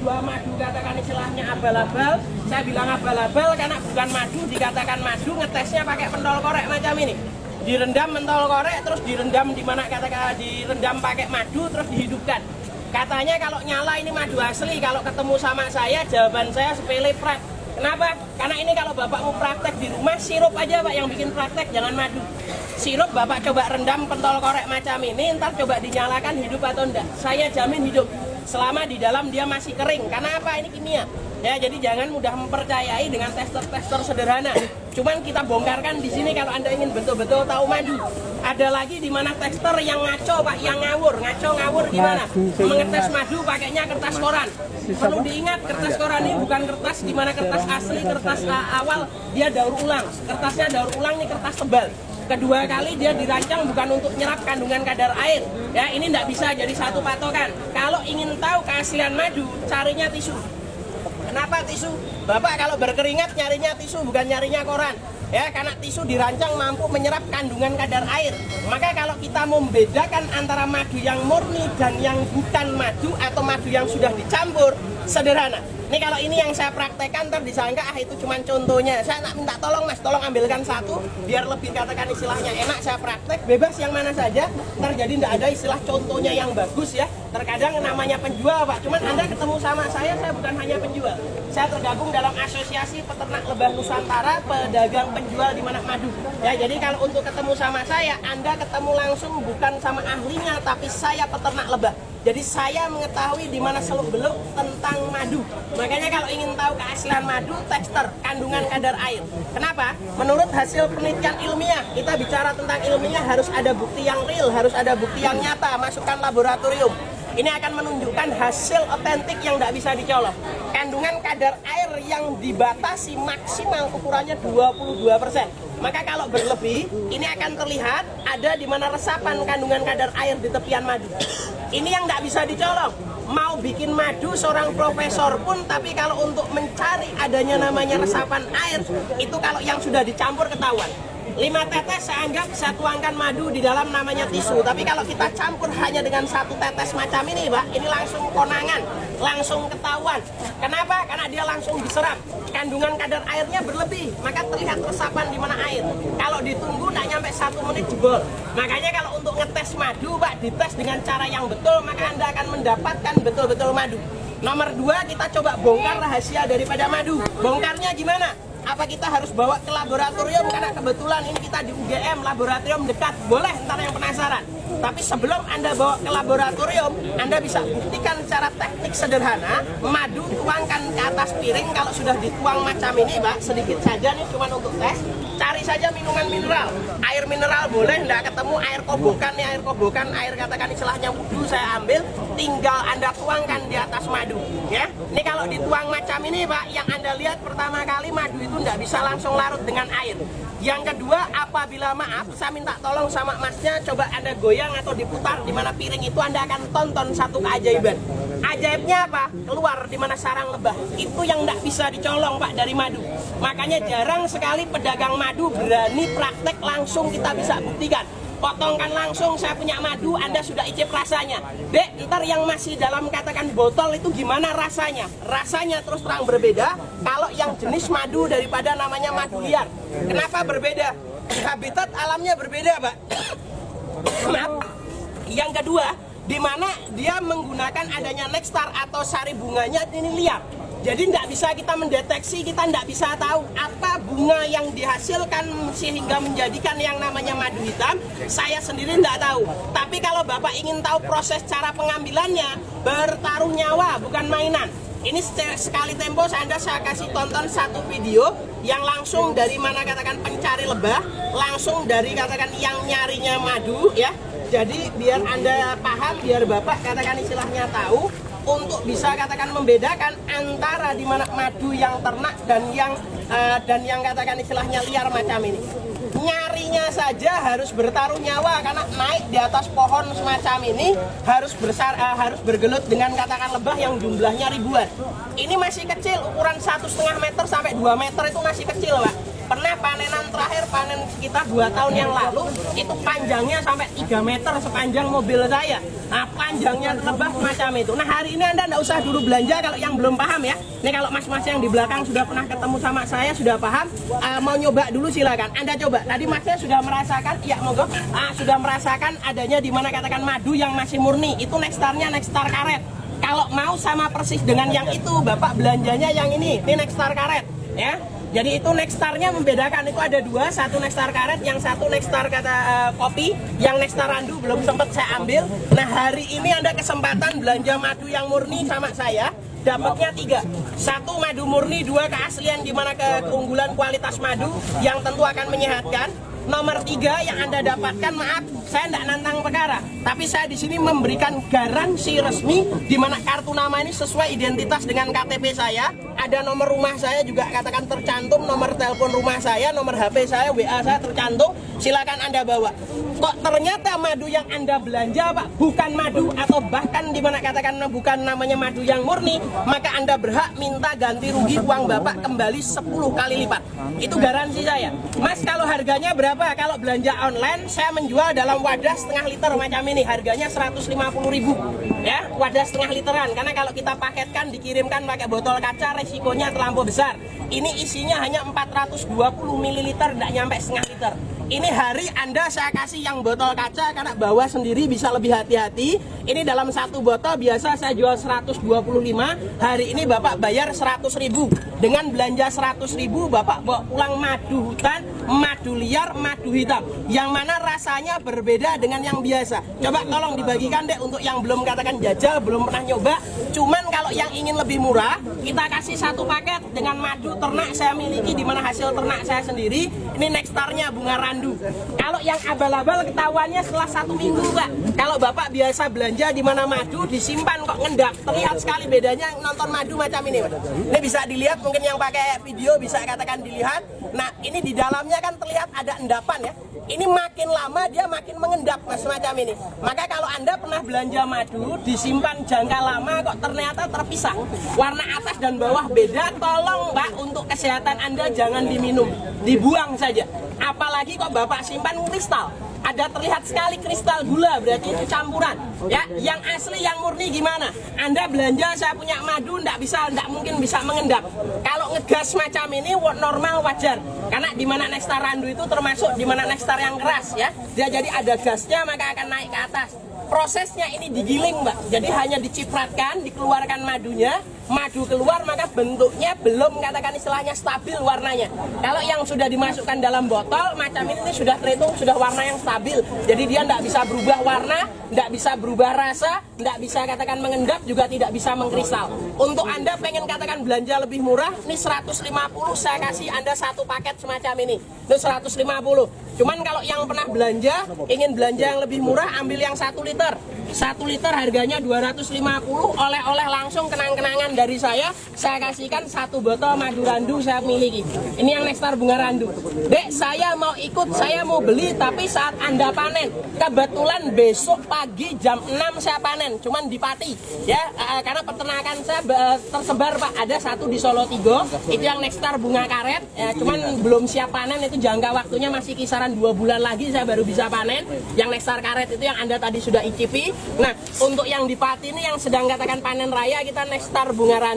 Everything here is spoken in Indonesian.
jual madu katakan istilahnya abal-abal. Saya bilang abal-abal karena bukan madu, dikatakan madu, ngetesnya pakai pentol korek macam ini. Direndam pentol korek, terus direndam di mana katakan direndam pakai madu, terus dihidupkan. Katanya kalau nyala ini madu asli, kalau ketemu sama saya jawaban saya sepele prak. Kenapa? Karena ini kalau Bapak mau praktek di rumah, sirup aja Pak yang bikin praktek, jangan madu. Sirup Bapak coba rendam pentol korek macam ini, ntar coba dinyalakan hidup atau enggak. Saya jamin hidup, selama di dalam dia masih kering. Karena apa? Ini kimia. Ya, jadi jangan mudah mempercayai dengan tester-tester sederhana. Cuman kita bongkarkan di sini kalau Anda ingin betul-betul tahu madu. Ada lagi di mana tester yang ngaco Pak, yang ngawur. Ngaco ngawur gimana? Mengetes madu pakainya kertas koran. Perlu diingat kertas koran ini bukan kertas di mana kertas asli, kertas awal dia daur ulang. Kertasnya daur ulang nih kertas tebal. Kedua kali dia dirancang bukan untuk nyerap kandungan kadar air. Ya, ini tidak bisa jadi satu patokan. Kalau ingin tahu keaslian madu, carinya tisu. Kenapa tisu? Bapak kalau berkeringat nyarinya tisu, bukan nyarinya koran. Ya, karena tisu dirancang mampu menyerap kandungan kadar air. Maka kalau kita membedakan antara madu yang murni dan yang bukan madu atau madu yang sudah dicampur, sederhana. Ini kalau ini yang saya praktekkan ntar disangka itu cuma contohnya. Saya nak minta tolong Mas, tolong ambilkan satu biar lebih katakan istilahnya enak. Saya praktek bebas yang mana saja. Ntar jadi tidak ada istilah contohnya yang bagus ya. Terkadang namanya penjual Pak. Cuman Anda ketemu sama saya bukan hanya penjual. Saya tergabung dalam Asosiasi Peternak Lebah Nusantara, pedagang penjual di mana madu. Ya, jadi kalau untuk ketemu sama saya, Anda ketemu langsung bukan sama ahlinya, tapi saya peternak lebah. Jadi saya mengetahui di mana seluk-beluk tentang madu. Makanya kalau ingin tahu keaslian madu, tester kandungan kadar air. Kenapa? Menurut hasil penelitian ilmiah, kita bicara tentang ilmiah harus ada bukti yang real, harus ada bukti yang nyata, masukkan laboratorium. Ini akan menunjukkan hasil otentik yang tidak bisa dicolok. Kandungan kadar air yang dibatasi maksimal ukurannya 22%. Maka kalau berlebih, ini akan terlihat ada di mana resapan kandungan kadar air di tepian madu. Ini yang tidak bisa dicolong. Mau bikin madu seorang profesor pun, tapi kalau untuk mencari adanya namanya resapan air, itu kalau yang sudah dicampur ketahuan. 5 tetes saya anggap saya tuangkan madu di dalam namanya tisu. Tapi kalau kita campur hanya dengan 1 tetes macam ini Pak, ini langsung konangan, langsung ketahuan. Kenapa? Karena dia langsung diserap. Kandungan kadar airnya berlebih, maka terlihat resapan di mana air. Kalau ditunggu tak nyampe 1 menit jebol. Makanya kalau untuk ngetes madu Pak, dites dengan cara yang betul, maka Anda akan mendapatkan betul-betul madu. Nomor 2, kita coba bongkar rahasia daripada madu. Bongkarnya gimana? Apa kita harus bawa ke laboratorium? Karena kebetulan ini kita di UGM, laboratorium dekat. Boleh, ntar yang penasaran. Tapi sebelum Anda bawa ke laboratorium, Anda bisa buktikan secara teknik sederhana. Madu tuangkan ke atas piring. Kalau sudah dituang macam ini Pak, sedikit saja nih cuma untuk tes. Cari saja minuman mineral. Air mineral boleh, nggak ketemu air kobokan nih, air kobokan, air katakan istilahnya wudhu saya ambil. Tinggal Anda tuangkan di atas madu. Ya, ini kalau dituang macam ini Pak, yang Anda lihat pertama kali madu itu nggak bisa langsung larut dengan air. Yang kedua, apabila maaf, saya minta tolong sama Masnya, coba Anda goyang atau diputar di mana piring itu, Anda akan tonton satu keajaiban. Ajaibnya apa? Keluar di mana sarang lebah. Itu yang nggak bisa dicolong Pak dari madu. Makanya jarang sekali pedagang madu berani praktek langsung kita bisa buktikan. Potongkan langsung, saya punya madu, Anda sudah icip rasanya. Dek, ntar yang masih dalam katakan botol itu gimana rasanya? Rasanya terus terang berbeda kalau yang jenis madu daripada namanya madu liar. Kenapa berbeda? Habitat alamnya berbeda Pak. Maaf. Yang kedua, di mana dia menggunakan adanya nektar atau sari bunganya ini liar. Jadi tidak bisa kita mendeteksi, kita tidak bisa tahu apa bunga yang dihasilkan sehingga menjadikan yang namanya madu hitam. Saya sendiri tidak tahu. Tapi kalau Bapak ingin tahu proses cara pengambilannya, bertaruh nyawa bukan mainan. Ini sekali tempo saya kasih tonton satu video yang langsung dari mana katakan pencari lebah, langsung dari katakan yang nyarinya madu ya. Jadi biar Anda paham, biar Bapak katakan istilahnya tahu, untuk bisa katakan membedakan antara di mana madu yang ternak dan yang katakan istilahnya liar macam ini. Nyarinya saja harus bertaruh nyawa karena naik di atas pohon semacam ini harus bergelut dengan katakan lebah yang jumlahnya ribuan. Ini masih kecil, ukuran 1,5 meter sampai 2 meter itu masih kecil Pak. Pernah panenan terakhir, panen sekitar 2 tahun yang lalu, itu panjangnya sampai 3 meter sepanjang mobil saya. Nah, panjangnya lebah macam itu. Nah, hari ini Anda nggak usah dulu belanja kalau yang belum paham ya. Ini kalau mas-mas yang di belakang sudah pernah ketemu sama saya, sudah paham, mau nyoba dulu silakan. Anda coba. Tadi masnya sudah merasakan, ya monggo, sudah merasakan adanya di mana katakan madu yang masih murni. Itu Nexstarnya Nexstar karet. Kalau mau sama persis dengan yang itu, Bapak belanjanya yang ini Nexstar karet ya. Jadi itu Nexstarnya membedakan, itu ada dua, satu Nexstar karet, yang satu Nexstar kopi, yang Nexstar randu belum sempat saya ambil. Nah, hari ini Anda kesempatan belanja madu yang murni sama saya, dapatnya 3. 1 madu murni, 2 keaslian di mana keunggulan kualitas madu yang tentu akan menyehatkan. Nomor 3 yang Anda dapatkan, maaf, saya tidak nantang perkara, tapi saya di sini memberikan garansi resmi di mana kartu nama ini sesuai identitas dengan KTP saya. Ada nomor rumah saya juga katakan tercantum, nomor telepon rumah saya, nomor HP saya, WA saya tercantum. Silakan Anda bawa. Kok ternyata madu yang Anda belanja, Pak, bukan madu atau bahkan di mana katakan bukan namanya madu yang murni, maka Anda berhak minta ganti rugi uang Bapak kembali 10 kali lipat. Itu garansi saya. Mas, kalau harganya berapa? Kalau belanja online saya menjual dalam wadah setengah liter macam ini, harganya 150.000 ya, wadah setengah literan. Karena kalau kita paketkan dikirimkan pakai botol kaca resikonya terlampau besar. Ini isinya hanya 420 ml, tidak nyampe setengah liter. Ini hari Anda saya kasih yang botol kaca karena bawa sendiri bisa lebih hati-hati. Ini dalam satu botol biasa saya jual 125, hari ini Bapak bayar 100.000. Dengan belanja 100.000 Bapak bawa pulang madu hutan, madu liar, madu hitam, yang mana rasanya berbeda dengan yang biasa. Coba tolong dibagikan deh untuk yang belum katakan jajal, belum pernah nyoba. Cuman kalau yang ingin lebih murah, kita kasih 1 paket dengan madu ternak saya miliki, di mana hasil ternak saya sendiri. Ini Nexstarnya bunga randu. Kalau yang abal-abal ketahuannya setelah 1 minggu, Pak. Kalau Bapak biasa belanja di mana madu disimpan kok ngendap, terlihat sekali bedanya nonton madu macam ini, Pak. Ini bisa dilihat, mungkin yang pakai video bisa katakan dilihat. Nah, ini di dalamnya kan terlihat ada endapan ya. Ini makin lama dia makin mengendap, Mas, semacam ini. Maka kalau Anda pernah belanja madu disimpan jangka lama kok ternyata terpisah, warna atas dan bawah beda, tolong Pak, untuk kesehatan Anda jangan diminum, dibuang saja. Apalagi kok Bapak simpan kristal, ada terlihat sekali kristal gula, berarti itu campuran ya. Yang asli yang murni gimana? Anda belanja saya punya madu, nggak mungkin bisa mengendap. Kalau ngegas macam ini normal, wajar, karena di mana Nexstar randu itu termasuk di mana Nexstar yang keras ya, dia jadi ada gasnya maka akan naik ke atas. Prosesnya ini digiling, Mbak, jadi hanya dicipratkan, dikeluarkan madunya, madu keluar maka bentuknya belum katakan istilahnya stabil warnanya. Kalau yang sudah dimasukkan dalam botol macam ini sudah terhitung sudah warna yang stabil, jadi dia tidak bisa berubah warna, tidak bisa berubah rasa, tidak bisa katakan mengendap, juga tidak bisa mengkristal. Untuk Anda pengen katakan belanja lebih murah, ini 150, saya kasih Anda 1 paket semacam ini, itu 150. Cuman kalau yang pernah belanja, ingin belanja yang lebih murah, ambil yang 1 liter. 1 liter harganya 250, oleh-oleh langsung kenang-kenangan dari saya kasihkan 1 botol madu randu saya miliki. Ini yang Nexstar bunga randu. Dek, saya mau ikut, saya mau beli, tapi saat Anda panen, kebetulan besok pagi jam 6 saya panen, cuman di Pati ya, karena peternakan saya tersebar, Pak. Ada 1 di Solo Tigo, itu yang Nexstar bunga karet ya, cuman belum siap panen, itu jangka waktunya masih kisaran 2 bulan lagi saya baru bisa panen. Yang Nexstar karet itu yang Anda tadi sudah icipi. Nah, untuk yang di Pati ini yang sedang katakan panen raya, kita Nexstar bunga randu.